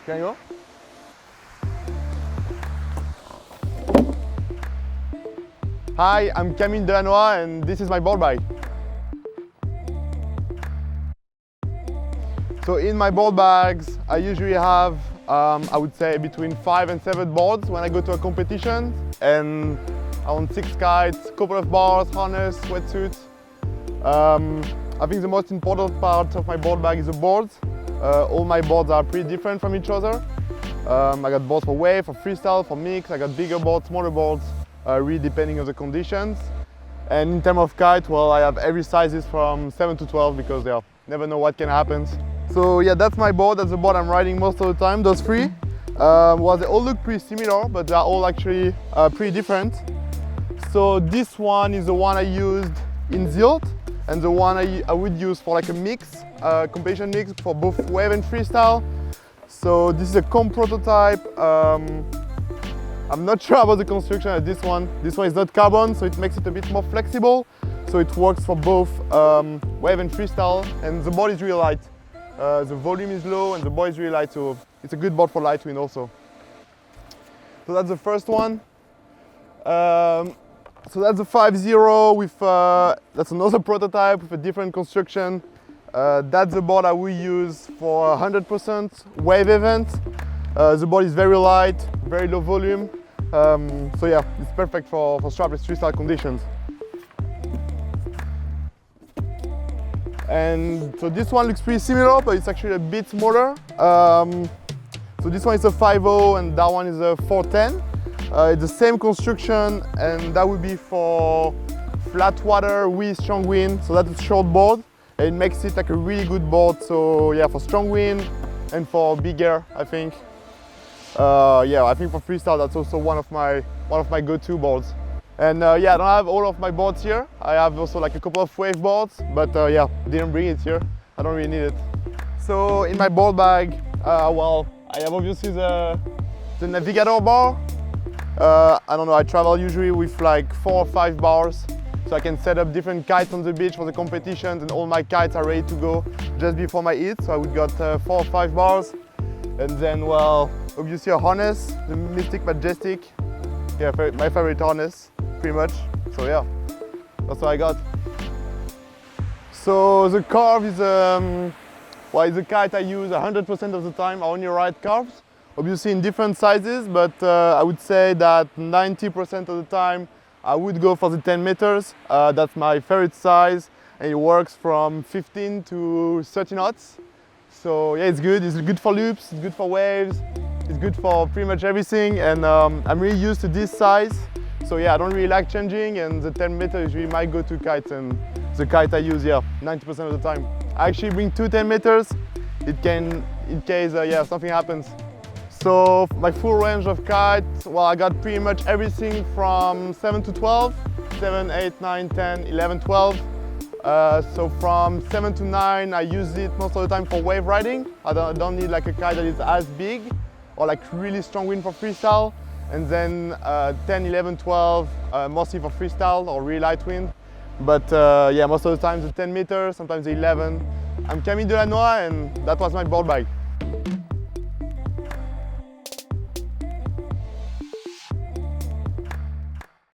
Can you go? Hi, I'm Camille Delannoy and this is my board bag. So in my board bags, I usually have, I would say between 5 and 7 boards when I go to a competition, and around 6 kites, couple of bars, harness, wetsuit. I think the most important part of my board bag is the boards. All my boards are pretty different from each other. I got boards for wave, for freestyle, for mix. I got bigger boards, smaller boards, really depending on the conditions. And in terms of kite, well, I have every sizes from 7 to 12 because you never know what can happen. So yeah, that's my board. That's the board I'm riding most of the time. Those three, well, they all look pretty similar, but they're all actually pretty different. So this one is the one I used in Zilt, and the one I would use for like a mix, competition mix for both wave and freestyle. So this is a comp prototype. I'm not sure about the construction of this one. This one is not carbon, so it makes it a bit more flexible. So it works for both wave and freestyle, and the board is really light. The volume is low and the board is really light, so it's a good board for light wind also. So that's the first one. So that's the 5.0 with, that's another prototype with a different construction. That's the board I will use for 100% wave event. The board is very light, very low volume. So yeah, it's perfect for strapless freestyle conditions. And so this one looks pretty similar, but it's actually a bit smaller. So this one is a 5.0 and that one is a 4.10. It's the same construction, and that would be for flat water with strong wind. So that's a short board, and it makes it like a really good board. So yeah, for strong wind and for big air, I think. Yeah, I think for freestyle that's also one of my go-to boards. And yeah, I don't have all of my boards here. I have also like a couple of wave boards, but yeah, didn't bring it here. I don't really need it. So in my board bag, well, I have obviously the Navigator Bar. I don't know, I travel usually with like 4 or 5 bars, so I can set up different kites on the beach for the competitions, and all my kites are ready to go just before my heat. So I would got 4 or 5 bars, and then, well, obviously a harness, the Mystic Majestic. Yeah, my favorite harness, pretty much. So yeah, that's what I got. So the Carve is, well, it's a kite I use 100% of the time. I only ride Carves, obviously in different sizes, but I would say that 90% of the time I would go for the 10 meters. That's my favorite size, and it works from 15 to 30 knots. So yeah, it's good for loops, it's good for waves, it's good for pretty much everything, and I'm really used to this size. So yeah, I don't really like changing, and the 10 meter is really my go-to kite, and the kite I use, yeah, 90% of the time. I actually bring 2 10 meters, in case yeah, something happens. So my full range of kites, well, I got pretty much everything from 7 to 12, 7, 8, 9, 10, 11, 12. So from 7 to 9, I use it most of the time for wave riding. I don't need like a kite that is as big or like really strong wind for freestyle. And then 10, 11, 12, mostly for freestyle or really light wind. But yeah, most of the time the 10 meters, sometimes the 11. I'm Camille Delannoy, and that was my board bag.